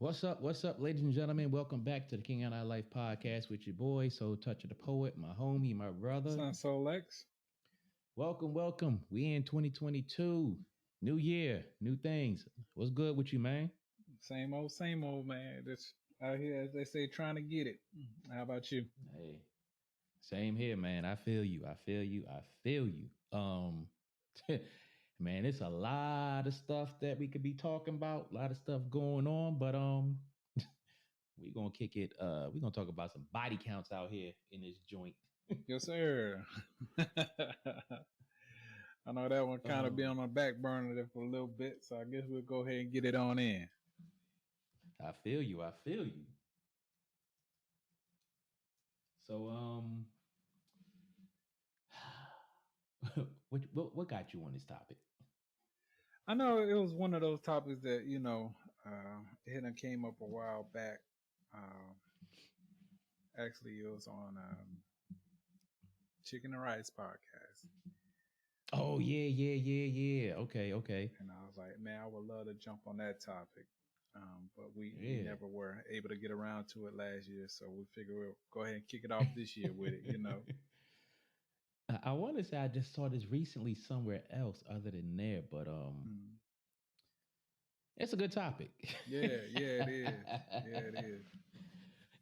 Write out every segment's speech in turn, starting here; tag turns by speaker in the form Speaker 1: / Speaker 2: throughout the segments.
Speaker 1: What's up, ladies and gentlemen? Welcome back to the King and I Life podcast with your boy, Soul Touch of the Poet, my homie, my brother.
Speaker 2: Son Soul X.
Speaker 1: Welcome. We in 2022. New year, new things. What's good with you, man?
Speaker 2: Same old, man. Just out here, as they say, trying to get it. How about you?
Speaker 1: Hey, same here, man. I feel you. Man, it's a lot of stuff that we could be talking about, a lot of stuff going on, but we're gonna kick it. We're gonna talk about some body counts out here in this joint.
Speaker 2: Yes, sir. I know that one kind of be on the back burner there for a little bit, so I guess we'll go ahead and get it on in.
Speaker 1: I feel you. So, what got you on this topic?
Speaker 2: I know it was one of those topics that it had came up a while back. Actually, it was on Chicken and Rice podcast.
Speaker 1: Oh yeah. Okay.
Speaker 2: And I was like, man, I would love to jump on that topic. But we never were able to get around to it last year. So we figured we'll go ahead and kick it off this year with it,
Speaker 1: I want to say I just saw this recently somewhere else other than there, but it's a good topic.
Speaker 2: Yeah, it is. Yeah, it is.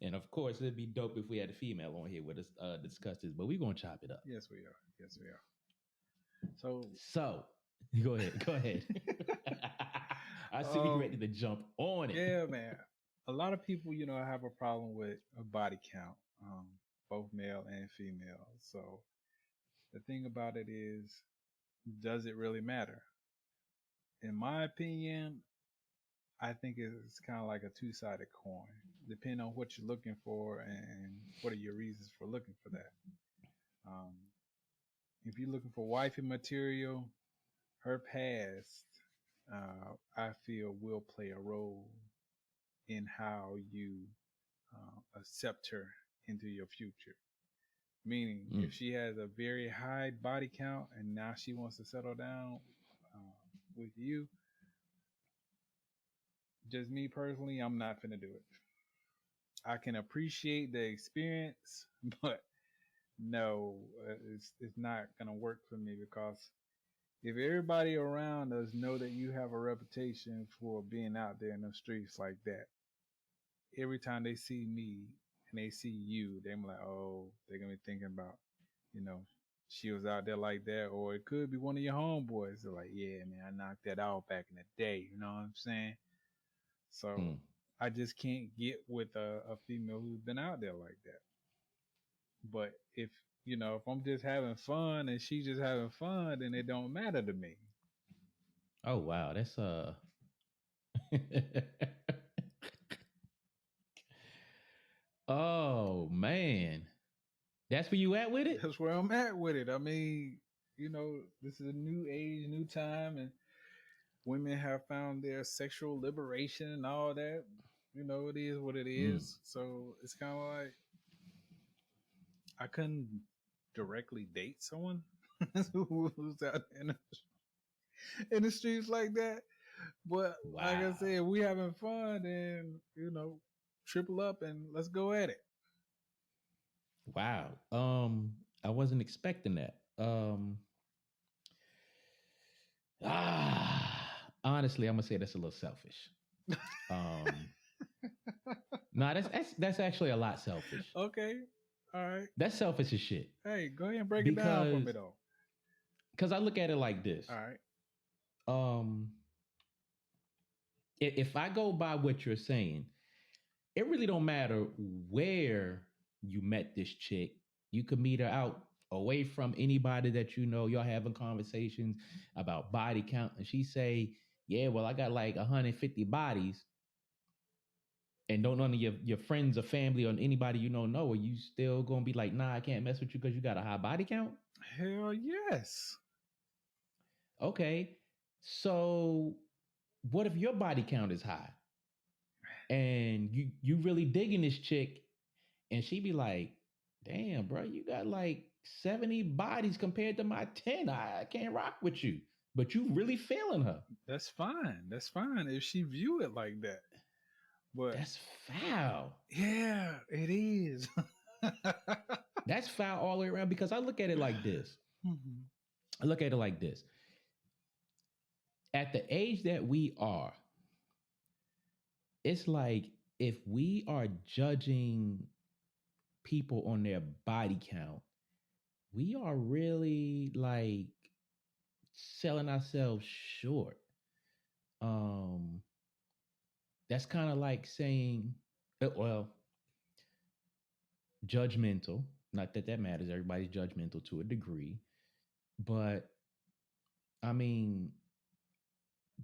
Speaker 1: And of course, it'd be dope if we had a female on here with us discuss this, but we're gonna chop it up.
Speaker 2: Yes, we are. So
Speaker 1: go ahead. I see you ready to jump on it.
Speaker 2: Yeah, man. A lot of people, have a problem with a body count, both male and female. So the thing about it is, does it really matter? In my opinion, I think it's kind of like a two-sided coin, depending on what you're looking for and what are your reasons for looking for that. If you're looking for wifey material, her past, I feel, will play a role in how you accept her into your future. Meaning, if she has a very high body count and now she wants to settle down with you, just me personally, I'm not finna do it. I can appreciate the experience, but no, it's not gonna work for me, because if everybody around us know that you have a reputation for being out there in the streets like that, every time they see me and they see you, they're like, oh, they're gonna be thinking about, she was out there like that. Or it could be one of your homeboys. They're like, yeah, man, I knocked that out back in the day. You know what I'm saying? So I just can't get with a female who's been out there like that. But if I'm just having fun and she's just having fun, then it don't matter to me.
Speaker 1: Oh wow, that's Oh man, that's where you at with it?
Speaker 2: That's where I'm at with it. I mean, this is a new age, new time, and women have found their sexual liberation and all that. It is what it is. So it's kind of like I couldn't directly date someone who's out in the streets like that. But like I said, we having fun, and triple up and let's go at it.
Speaker 1: Wow. I wasn't expecting that. Honestly, I'm gonna say that's a little selfish. No, that's actually a lot selfish.
Speaker 2: Okay. All right.
Speaker 1: That's selfish as shit.
Speaker 2: Hey, go ahead and break it down for me though.
Speaker 1: Because I look at it like this.
Speaker 2: All right.
Speaker 1: If I go by what you're saying, it really don't matter where you met this chick. You could meet her out away from anybody that you know. Y'all having conversations about body count, and she say, yeah, well, I got like 150 bodies. And don't none of your friends or family or anybody you don't know, are you still going to be like, nah, I can't mess with you because you got a high body count?
Speaker 2: Hell yes.
Speaker 1: Okay. So what if your body count is high and you really digging this chick and she be like, damn, bro, you got like 70 bodies compared to my 10. I can't rock with you, but you really feeling her.
Speaker 2: That's fine. If she view it like that. But
Speaker 1: That's foul.
Speaker 2: yeah, it is.
Speaker 1: That's foul all the way around because I look at it like this.
Speaker 2: Mhm.
Speaker 1: I look at it like this. At the age that we are, it's like if we are judging people on their body count, we are really like selling ourselves short. Um, that's kind of like saying, well, judgmental. Not that that matters. Everybody's judgmental to a degree, but I mean,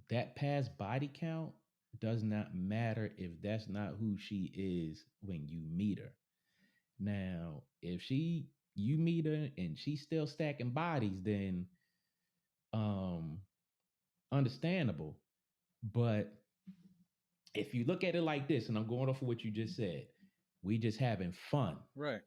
Speaker 1: that past body count does not matter if that's not who she is when you meet her. Now, if you meet her and she's still stacking bodies, then um understandable. But if you look at it like this, and I'm going off of what you just said, we just having fun.
Speaker 2: Right.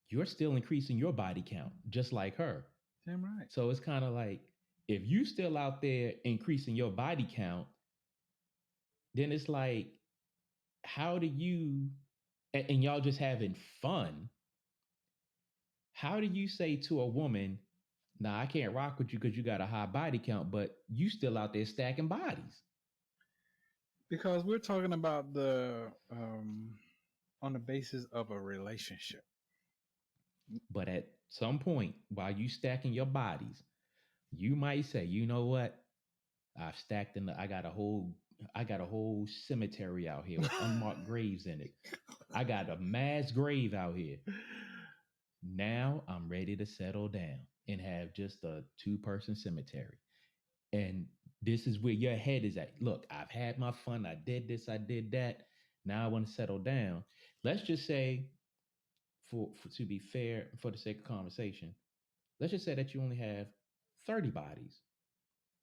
Speaker 1: You're still increasing your body count, just like her.
Speaker 2: Damn right.
Speaker 1: So it's kind of like if you still out there increasing your body count, then it's like, how do you and y'all just having fun? How do you say to a woman, "Nah, I can't rock with you because you got a high body count, but you still out there stacking bodies"?
Speaker 2: Because we're talking about the on the basis of a relationship.
Speaker 1: But at some point, while you stacking your bodies, you might say, "You know what? I've stacked in the. I got a whole cemetery out here with unmarked graves in it. I got a mass grave out here. Now I'm ready to settle down and have just a two-person cemetery." And this is where your head is at. Look, I've had my fun. I did this, I did that. Now I want to settle down. Let's just say, for to be fair, for the sake of conversation, let's just say that you only have 30 bodies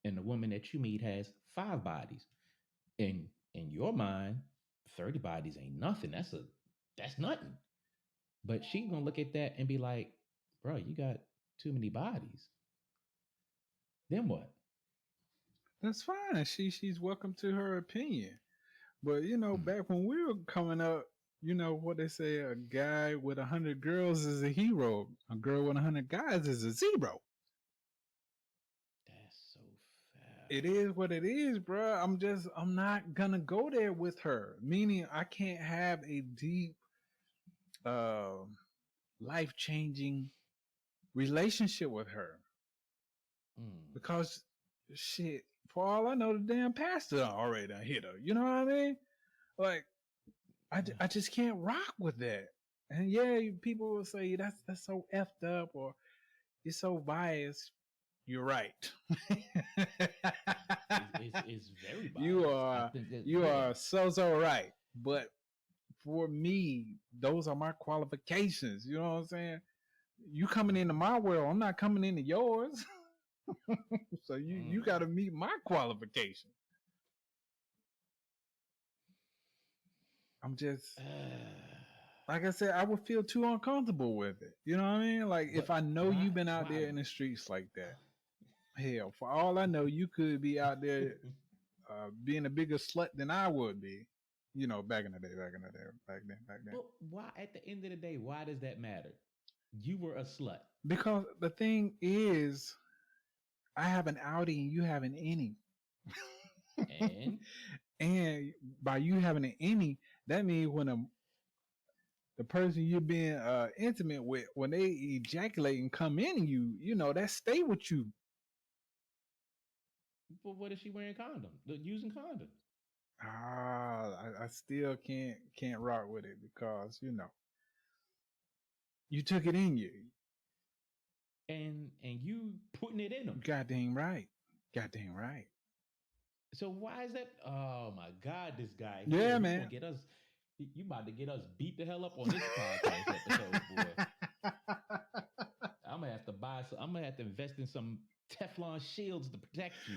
Speaker 1: and the woman that you meet has 5 bodies. In your mind, 30 bodies ain't nothing. That's nothing. But she gonna look at that and be like, bro, you got too many bodies. Then what?
Speaker 2: That's fine. She's welcome to her opinion. But
Speaker 1: Hmm.
Speaker 2: back when we were coming up, what they say: a guy with 100 girls is a hero. A girl with 100 guys is a zero.
Speaker 1: That's so
Speaker 2: It
Speaker 1: foul.
Speaker 2: is what it is, bro. I'm not gonna go there with her. Meaning, I can't have a deep, uh, life changing relationship with her
Speaker 1: Hmm.
Speaker 2: because shit. For all I know, the damn pastor already done hit her. You know what I mean? Like, I just can't rock with that. And yeah, people will say that's so effed up or you're so biased. You're right.
Speaker 1: It's very
Speaker 2: you
Speaker 1: biased. I
Speaker 2: are
Speaker 1: think that
Speaker 2: you
Speaker 1: yeah.
Speaker 2: are so right. But for me, those are my qualifications. You know what I'm saying? You coming into my world, I'm not coming into yours. So you got to
Speaker 1: Mm.
Speaker 2: meet my qualifications. I'm just like I said, I would feel too uncomfortable with it. You know what I mean? Like if
Speaker 1: But
Speaker 2: I know
Speaker 1: why?
Speaker 2: you've been out
Speaker 1: Why?
Speaker 2: there in the streets like that, hell, for all I know, you could be out there being a bigger slut than I would be. Back in the day, back then.
Speaker 1: But why? At the end of the day, why does that matter? You were a slut,
Speaker 2: Because the thing is, I have an Audi and you have an innie.
Speaker 1: and
Speaker 2: And by you having an innie, that means when the person you're being intimate with, when they ejaculate and come in you, that stay with you.
Speaker 1: but what is she wearing condoms? Using condoms,
Speaker 2: I still can't rock with it because you took it in you.
Speaker 1: and you putting it in them.
Speaker 2: Goddamn right, goddamn right.
Speaker 1: So why is that? Oh my God, this guy here,
Speaker 2: Yeah,
Speaker 1: he gonna
Speaker 2: man.
Speaker 1: get us. You about to get us beat the hell up on this podcast episode, boy. I'm gonna have to buy. I'm gonna have to invest in some Teflon shields to protect you.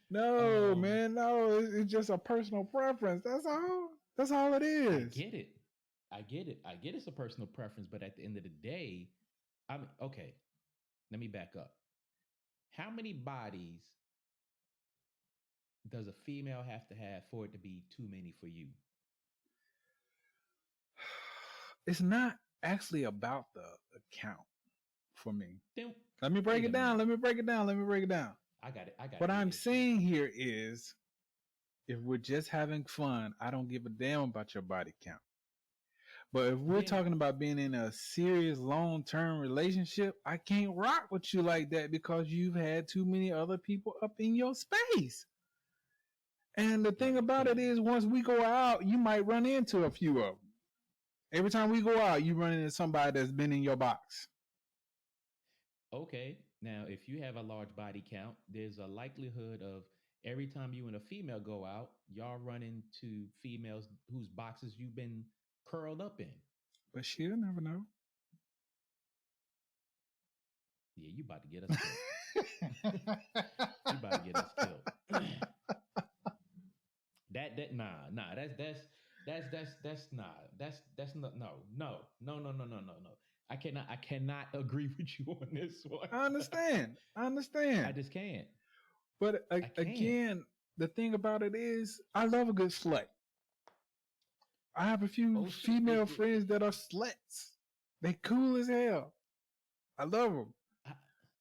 Speaker 2: No,
Speaker 1: Um,
Speaker 2: man, no. It's just a personal preference. That's all. That's all it
Speaker 1: I
Speaker 2: is.
Speaker 1: get it. I get it. I get it's a personal preference, but at the end of the day, I'm okay. Let me back up. How many bodies does a female have to have for it to be too many for you?
Speaker 2: It's not actually about the account for me.
Speaker 1: Then
Speaker 2: Let me break
Speaker 1: wait
Speaker 2: it
Speaker 1: a
Speaker 2: down.
Speaker 1: minute.
Speaker 2: Let me break it down. Let me break it down.
Speaker 1: I got it. I got to
Speaker 2: What
Speaker 1: hear
Speaker 2: I'm
Speaker 1: this shit.
Speaker 2: saying here is if we're just having fun, I don't give a damn about your body count. But if we're
Speaker 1: Then
Speaker 2: talking about being in a serious long term relationship, I can't rock with you like that because you've had too many other people up in your space. And the thing
Speaker 1: right,
Speaker 2: about it
Speaker 1: clearly.
Speaker 2: is, once we go out, you might run into a few of them. Every time we go out, you run into somebody that's been in your box.
Speaker 1: Okay. Now, if you have a large body count, there's a likelihood of every time you and a female go out, y'all run into females whose boxes you've been curled up in.
Speaker 2: But she'll never know.
Speaker 1: Yeah, you about to get us killed. You about to get us killed. that nah. That's nah. That's not no. I cannot agree with you on this one.
Speaker 2: I understand. I
Speaker 1: I
Speaker 2: understand.
Speaker 1: just can't.
Speaker 2: But
Speaker 1: I can't.
Speaker 2: again, the thing about it is, I love a good slut. I have a few
Speaker 1: Oh shit.
Speaker 2: female friends that are sluts. They cool as hell. I love them.
Speaker 1: I, I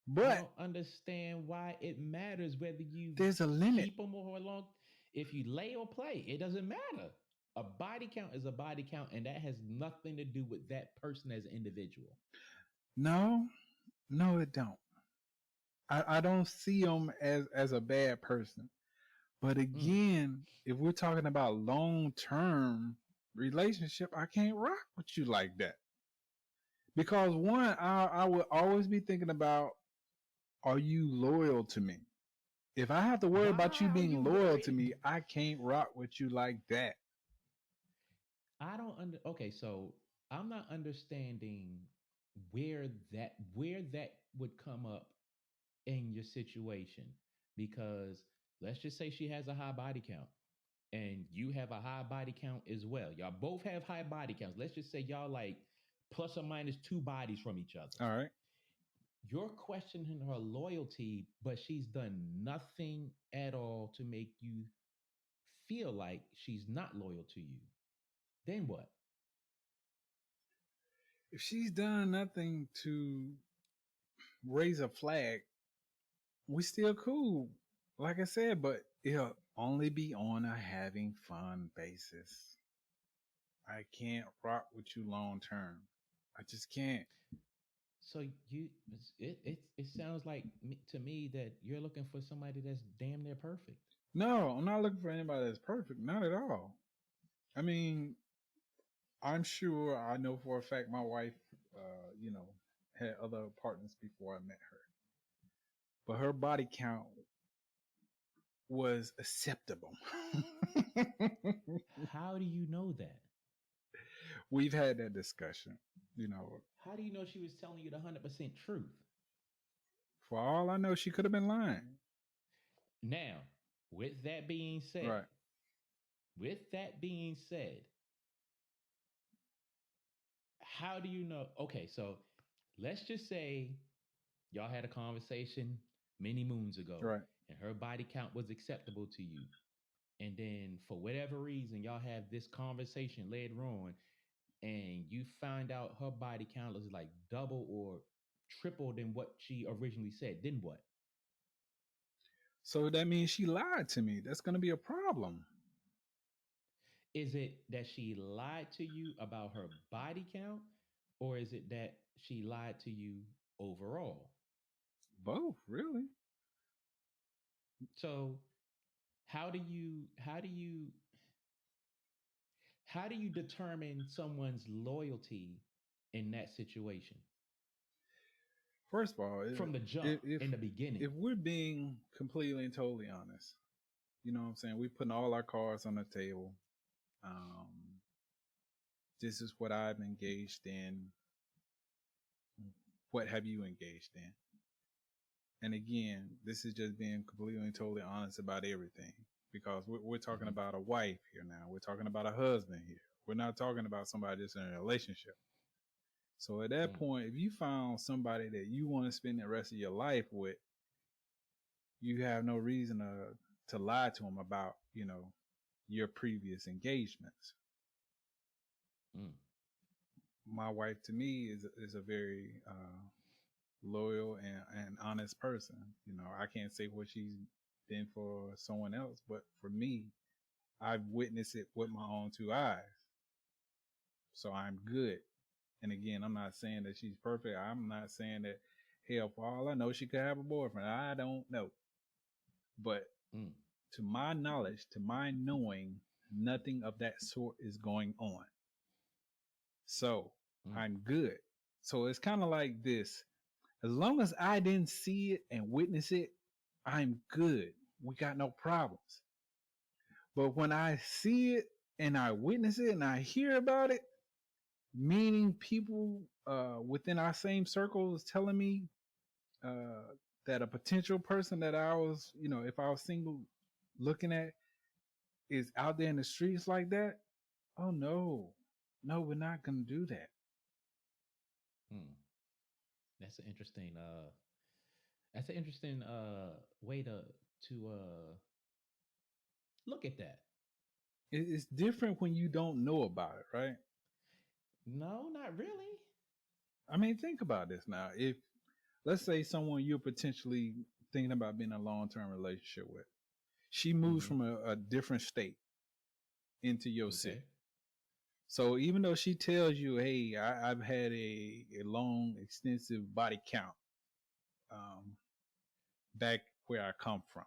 Speaker 2: But
Speaker 1: don't understand why it matters whether you
Speaker 2: there's a limit.
Speaker 1: keep them or long. If you lay or play, it doesn't matter. A body count is a body count, and that has nothing to do with that person as an individual.
Speaker 2: No, no, it don't. I don't see them as a bad person. But
Speaker 1: Mm.
Speaker 2: again, if we're talking about long term relationship, I can't rock with you like that. Because one, I would always be thinking about, are you loyal to me? If I have to worry about you
Speaker 1: Why are you
Speaker 2: being loyal to
Speaker 1: worried?
Speaker 2: me, I can't rock with you like that.
Speaker 1: I don't under. Okay, so I'm not understanding where that would come up in your situation because let's just say she has a high body count and you have a high body count as well. Y'all both have high body counts. Let's just say y'all like plus or minus two bodies from each other.
Speaker 2: All right.
Speaker 1: You're questioning her loyalty, but she's done nothing at all to make you feel like she's not loyal to you. Then what?
Speaker 2: If she's done nothing to raise a flag, we still cool. Like I said, but it'll only be on a having fun basis. I can't rock with you long term. I just can't.
Speaker 1: So it sounds like to me that you're looking for somebody that's damn near perfect.
Speaker 2: No, I'm not looking for anybody that's perfect. Not at all. I mean, I'm sure I know for a fact my wife, had other partners before I met her, but her body count was acceptable.
Speaker 1: How do you know that?
Speaker 2: We've had that discussion. You know,
Speaker 1: How do you know she was telling you the 100% truth?
Speaker 2: for all I know, she could have been lying.
Speaker 1: Now, with that being said,
Speaker 2: Right.
Speaker 1: with that being said, how do you know? Okay, so let's just say y'all had a conversation many moons ago
Speaker 2: Right.
Speaker 1: and her body count was acceptable to you. And then for whatever reason, y'all have this conversation later on and you find out her body count is like double or triple than what she originally said. Then what?
Speaker 2: So that means she lied to me. That's going to be a problem.
Speaker 1: Is it that she lied to you about her body count, or is it that she lied to you overall?
Speaker 2: Both, really.
Speaker 1: So how do you determine someone's loyalty in that situation
Speaker 2: First of all,
Speaker 1: from the jump in the beginning?
Speaker 2: if we're being completely and totally honest, you know what I'm saying? We're putting all our cards on the table. Um, this is what I'm engaged in. What have you engaged in? And again, this is just being completely and totally honest about everything because we're talking
Speaker 1: Mhm.
Speaker 2: about a wife here now. We're talking about a husband here. We're not talking about somebody that's in a relationship. So at that
Speaker 1: Mm.
Speaker 2: point, if you found somebody that you want to spend the rest of your life with, you have no reason to to lie to him about, your previous engagements.
Speaker 1: Mm.
Speaker 2: My wife to me is a very loyal and honest person. I can't say what she's been for someone else, but for me, I've witnessed it with my own two eyes. So I'm good. And again, I'm not saying that she's perfect. I'm not saying that, hell, for all I know, she could have a boyfriend. I don't know. But
Speaker 1: Mm.
Speaker 2: to my knowledge, to my knowing, nothing of that sort is going on. So
Speaker 1: Mm.
Speaker 2: I'm good. So it's kind of like this. As long as I didn't see it and witness it, I'm good. We got no problems. But when I see it and I witness it and I hear about it, meaning people within our same circle is telling me that a potential person that I was, if I was single looking at is out there in the streets like that, oh no, no, we're not going to do that.
Speaker 1: Mm. That's an interesting. That's an interesting way to look at that.
Speaker 2: It's different when you don't know about it, right?
Speaker 1: No, not really.
Speaker 2: I mean, think about this now. If, let's say, someone you're potentially thinking about being in a long term relationship with, she moves
Speaker 1: Mm-hmm.
Speaker 2: from a different state into your
Speaker 1: Okay.
Speaker 2: city. So even though she tells you, hey, I've had a long, extensive body count um, back where I come from.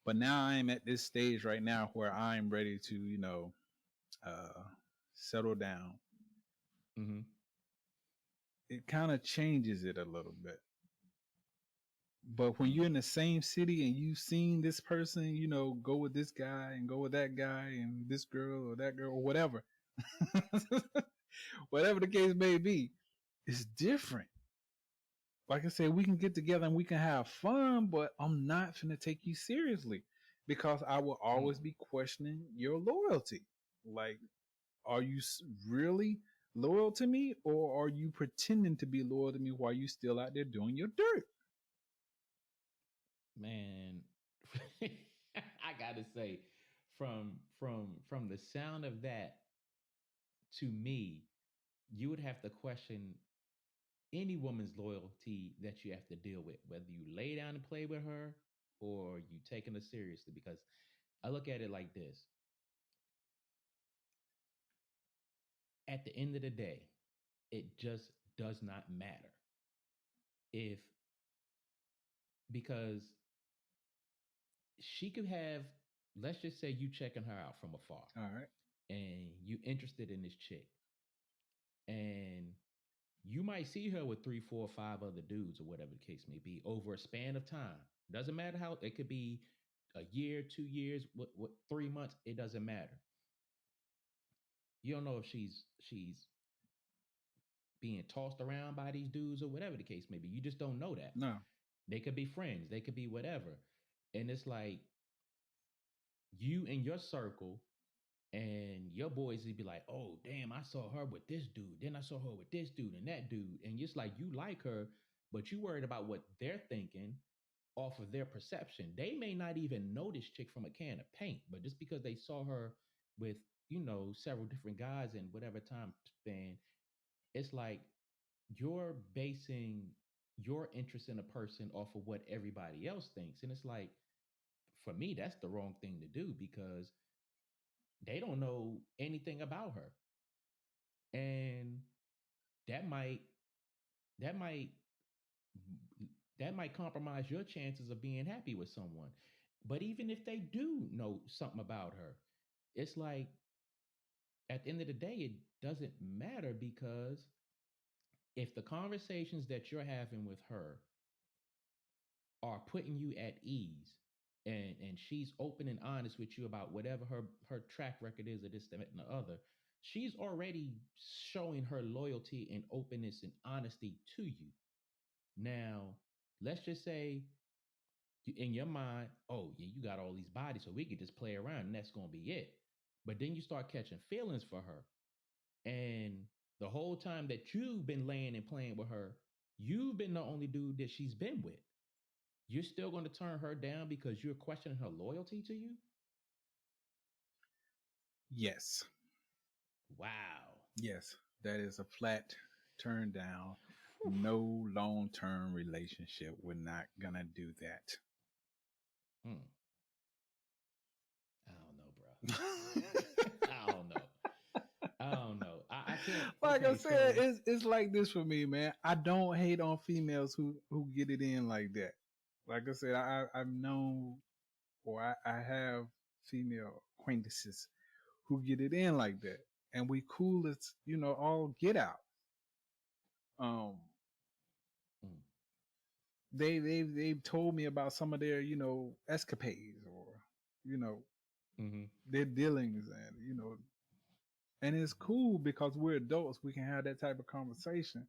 Speaker 2: But now I'm at this stage right now where I'm ready to, uh, settle down.
Speaker 1: Mm-hmm.
Speaker 2: It kind of changes it a little bit. But when you're in the same city and you've seen this person, go with this guy and go with that guy and this girl or that girl or whatever, whatever the case may be, it's different. Like I said, we can get together and we can have fun, but I'm not going to take you seriously because I will
Speaker 1: Mm.
Speaker 2: always be questioning your loyalty. Like, are you really loyal to me or are you pretending to be loyal to me while you still out there doing your dirt?
Speaker 1: Man, I gotta say, from the sound of that, to me, you would have to question any woman's loyalty that you have to deal with, whether you lay down and play with her or you taking her seriously. Because I look at it like this: at the end of the day, it just does not matter if because she could have, let's just say you checking her out from afar
Speaker 2: All right.
Speaker 1: and you interested in this chick and you might see her with three, four, five other dudes or whatever the case may be over a span of time. Doesn't matter how it could be a year, 2 years, what 3 months, it doesn't matter. You don't know if she's being tossed around by these dudes or whatever the case may be. You just don't know that.
Speaker 2: No.
Speaker 1: They could be friends, they could be whatever. And it's like you in your circle and your boys would be like, oh damn, I saw her with this dude. Then I saw her with this dude and that dude. And just like you like her, but you worried about what they're thinking off of their perception. They may not even know this chick from a can of paint, but just because they saw her with, several different guys in whatever time span, it's like you're basing your interest in a person off of what everybody else thinks. And it's like, for me, that's the wrong thing to do because they don't know anything about her. And that might that might that might compromise your chances of being happy with someone. But even if they do know something about her, it's like at the end of the day, it doesn't matter because if the conversations that you're having with her are putting you at ease and she's open and honest with you about whatever her track record is of this, that, and the other, she's already showing her loyalty and openness and honesty to you. Now, let's just say in your mind, oh yeah, you got all these bodies, so we could just play around and that's gonna be it. But then you start catching feelings for her. And the whole time that you've been laying and playing with her, you've been the only dude that she's been with. you're still going to turn her down because you're questioning her loyalty to you?
Speaker 2: Yes.
Speaker 1: Wow.
Speaker 2: Yes. That is a flat turn down. No long term relationship. We're not gonna do that.
Speaker 1: Hmm. I don't know, bro. I don't know. I don't know. I can't.
Speaker 2: Like I
Speaker 1: Okay,
Speaker 2: said,
Speaker 1: so
Speaker 2: it's like this for me, man. I don't hate on females who get it in like that. Like I said, I've known or I have female acquaintances who get it in like that, and we cool as all get out. Um,
Speaker 1: mm,
Speaker 2: they've told me about some of their escapades or you know
Speaker 1: mm-hmm,
Speaker 2: their dealings, and and it's cool because we're adults. We can have that type of conversation.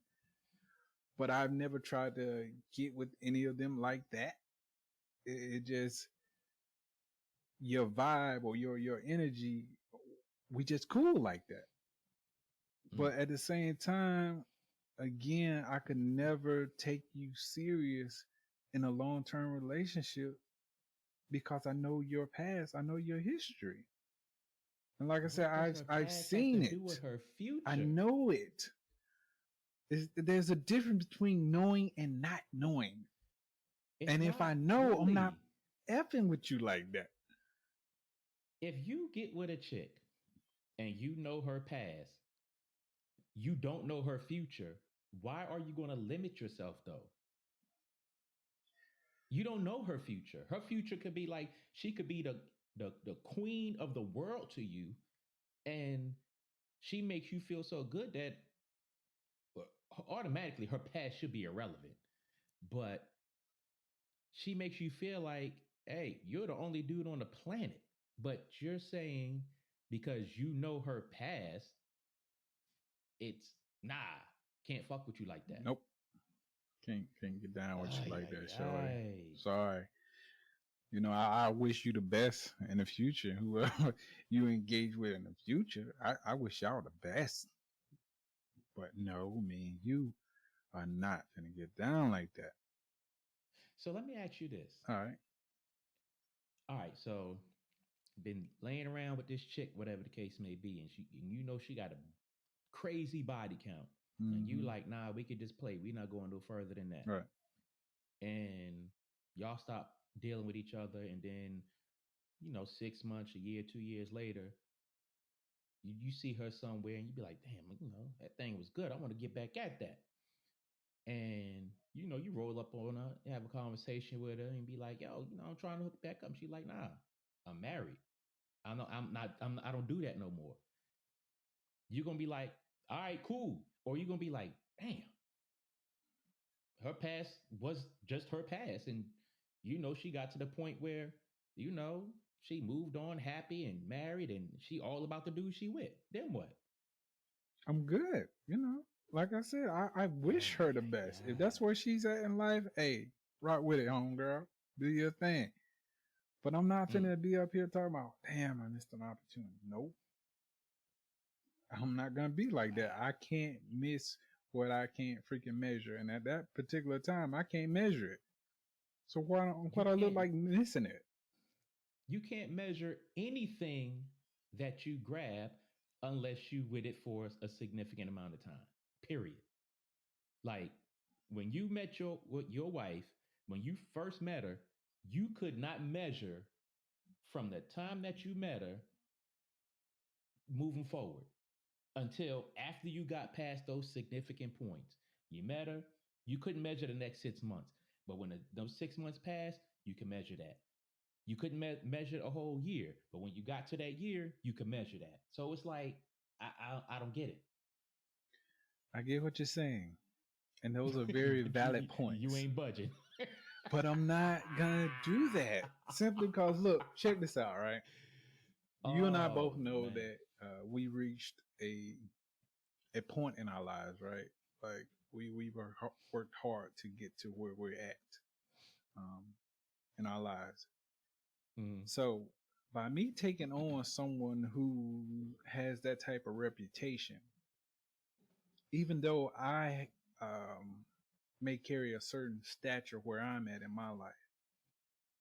Speaker 2: But I've never tried to get with any of them like that. It just your vibe or your energy. We just cool like that.
Speaker 1: mm.
Speaker 2: But at the same time, again, I could never take you serious in a long term relationship because I know your past, I know your history, and like I said,
Speaker 1: What does
Speaker 2: I've
Speaker 1: her
Speaker 2: I've
Speaker 1: past have to
Speaker 2: seen
Speaker 1: do
Speaker 2: it.
Speaker 1: with her
Speaker 2: I
Speaker 1: future?
Speaker 2: know it. There's a difference between knowing and not knowing.
Speaker 1: It's
Speaker 2: And if I
Speaker 1: not
Speaker 2: know, I'm not
Speaker 1: really.
Speaker 2: effing with you like that.
Speaker 1: If you get with a chick and you know her past, you don't know her future. Why are you going to limit yourself though? You don't know her future. Her future could be like she could be the queen of the world to you, and she makes you feel so good that automatically her past should be irrelevant. But she makes you feel like, hey, you're the only dude on the planet. But you're saying because you know her past, it's nah, can't fuck with you like that.
Speaker 2: Nope. Can't get down with you
Speaker 1: Ay,
Speaker 2: like
Speaker 1: ay,
Speaker 2: that, shorty.
Speaker 1: ay.
Speaker 2: Sorry. I wish you the best in the future. Whoever you engage with in the future, I wish y'all the best. But no, me and you are not gonna get down like that.
Speaker 1: So let me ask you this.
Speaker 2: All right.
Speaker 1: All right, so been laying around with this chick, whatever the case may be, and you know she got a crazy body count, and you
Speaker 2: Mm-hmm.
Speaker 1: like, nah, we could just play. We're not going no further than that.
Speaker 2: Right.
Speaker 1: And y'all stop dealing with each other, and then 6 months, a year, 2 years later, you see her somewhere, and you be like, damn, that thing was good. I want to get back at that. And you roll up on her, have a conversation with her, and be like, yo, I'm trying to hook back up. She's like, nah, I'm married. I know I'm not. I don't do that no more. You're gonna be like, all right, cool, or you're gonna be like, damn, her past was just her past, and she got to the point where you know she moved on, happy and married, and she all about the dude she with. Then what?
Speaker 2: I'm good. Like I said, I wish
Speaker 1: Ay,
Speaker 2: her the
Speaker 1: ay,
Speaker 2: best. If that's
Speaker 1: ay.
Speaker 2: where she's at in life, hey, rock with it, homegirl. Do your thing. But I'm not
Speaker 1: Mm.
Speaker 2: finna be up here talking about, damn, I missed an opportunity. Nope. I'm not gonna be like that. I can't miss what I can't freaking measure. And at that particular time, I can't measure it. So
Speaker 1: You
Speaker 2: what I look
Speaker 1: can't.
Speaker 2: like missing it?
Speaker 1: You can't measure anything that you grab unless you with it for a significant amount of time. Period. Like when you met your wife, when you first met her, you could not measure from the time that you met her moving forward until after you got past those significant points. You met her, you couldn't measure the next 6 months, but when those 6 months passed, you can measure that. You couldn't measure a whole year, but when you got to that year, you can measure that. So it's like I don't get
Speaker 2: I get what you're saying. And those are very
Speaker 1: it. but
Speaker 2: valid
Speaker 1: you
Speaker 2: points.
Speaker 1: ain't budging.
Speaker 2: But I'm not gonna do that. Simply because look, check this out, right? You and I
Speaker 1: Oh
Speaker 2: both know
Speaker 1: man.
Speaker 2: that we reached a point in our lives, right? Like we worked hard to get to where we're at um, in our lives.
Speaker 1: Mm,
Speaker 2: So by me taking on someone who has that type of reputation, even though I may carry a certain stature where I'm at in my life,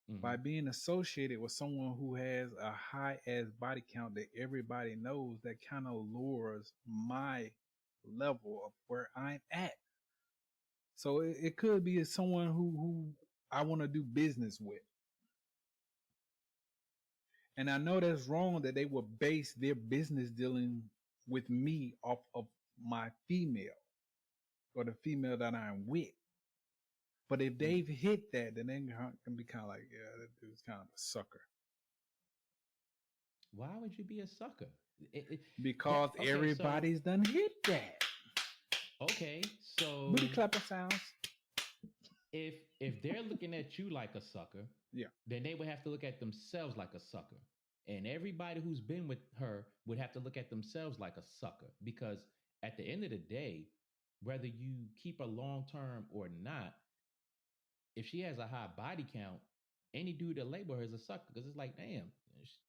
Speaker 2: by being associated with someone who has a high ass body count that everybody knows, that kind of lowers my level of where I'm at. So it could be someone who I want to do business with. And I know that's wrong that they would base their business dealing with me off of my female or the female that I'm with. But if they've hit that, then they can be kind of like, yeah, that dude's kind of a sucker.
Speaker 1: Why would you be a sucker?
Speaker 2: Because everybody's done hit that.
Speaker 1: Okay, so
Speaker 2: booty clapper sounds.
Speaker 1: If they're looking at you like a sucker,
Speaker 2: yeah,
Speaker 1: then they would have to look at themselves like a sucker. And everybody who's been with her would have to look at themselves like a sucker. Because at the end of the day, whether you keep her long term or not, if she has a high body count, any dude that label her as a sucker, because it's like, damn,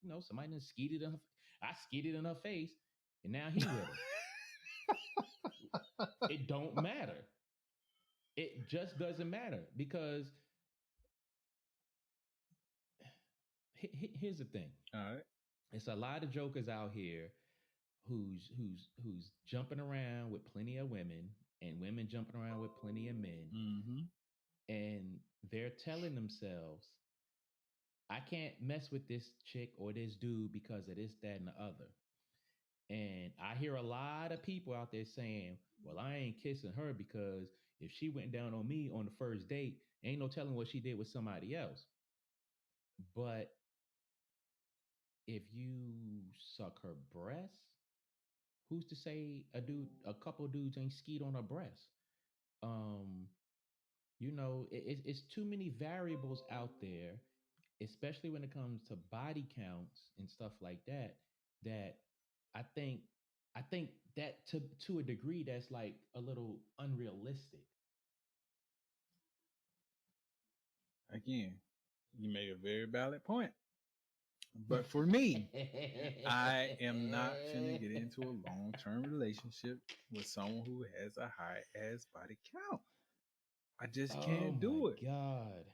Speaker 1: you know, somebody done skeeted in her. I skeeted in her face, and now he with her. It don't matter. It just doesn't matter, because here's the thing.
Speaker 2: All right,
Speaker 1: it's a lot of jokers out here who's jumping around with plenty of women, and women jumping around with plenty of men.
Speaker 2: Mm-hmm.
Speaker 1: And they're telling themselves, I can't mess with this chick or this dude because of this, that, and the other. And I hear a lot of people out there saying, well, I ain't kissing her because if she went down on me on the first date, ain't no telling what she did with somebody else. But if you suck her breasts, who's to say a couple dudes ain't skied on her breasts? You know, it's too many variables out there, especially when it comes to body counts and stuff like that, that I think that to a degree that's like a little unrealistic.
Speaker 2: Again, you made a very valid point. But for me, I am not finna get into a long-term relationship with someone who has a high-ass body count. I just can't do it.
Speaker 1: God.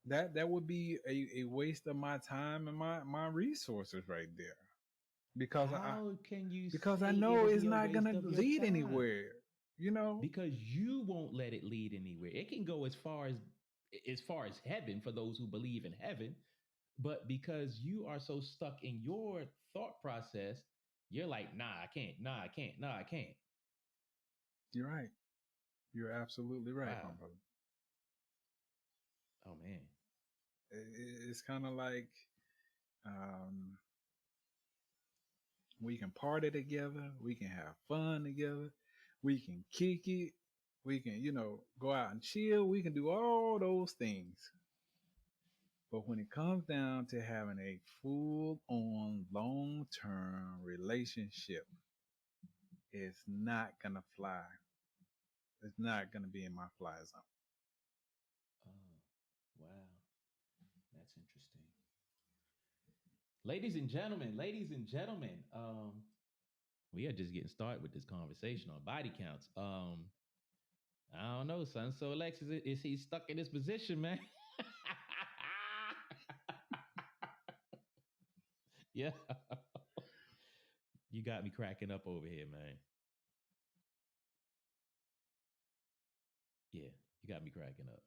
Speaker 2: That would be a waste of my time and my resources right there. Because I know it's not gonna lead anywhere. You know?
Speaker 1: Because you won't let it lead anywhere. It can go as far as heaven for those who believe in heaven. But because you are so stuck in your thought process, you're like, nah, I can't.
Speaker 2: You're right. You're absolutely right, my brother.
Speaker 1: Oh, man.
Speaker 2: It's kind of like we can party together. We can have fun together. We can kick it. We can, go out and chill. We can do all those things. But when it comes down to having a full-on, long-term relationship, it's not going to fly. It's not going to be in my fly zone.
Speaker 1: Oh, wow. That's interesting. Ladies and gentlemen, we are just getting started with this conversation on body counts. I don't know, son. So Lex, is he stuck in this position, man? Yeah. You got me cracking up over here, man. Yeah, you got me cracking up.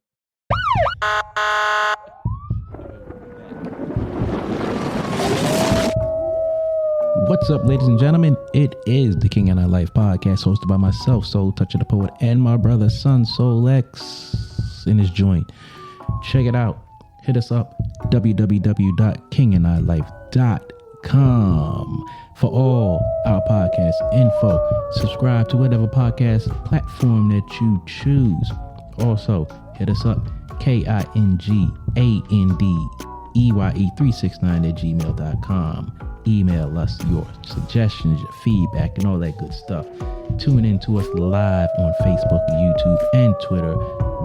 Speaker 1: What's up, ladies and gentlemen? It is the King and I Life podcast, hosted by myself, Soul Toucher the Poet, and my brother, Son Soul X, in his joint. Check it out. Hit us up, www.kingandilife.com, for all our podcast info. Subscribe to whatever podcast platform that you choose. Also, hit us up, KINGANDEYE369@gmail.com. Email us your suggestions, your feedback, and all that good stuff. Tune in to us live on Facebook, YouTube, and Twitter,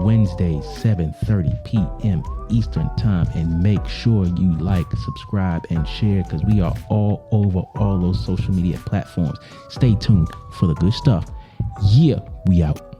Speaker 1: Wednesdays, 7:30 p.m. Eastern Time. And make sure you like, subscribe, and share, because we are all over all those social media platforms. Stay tuned for the good stuff. Yeah, we out.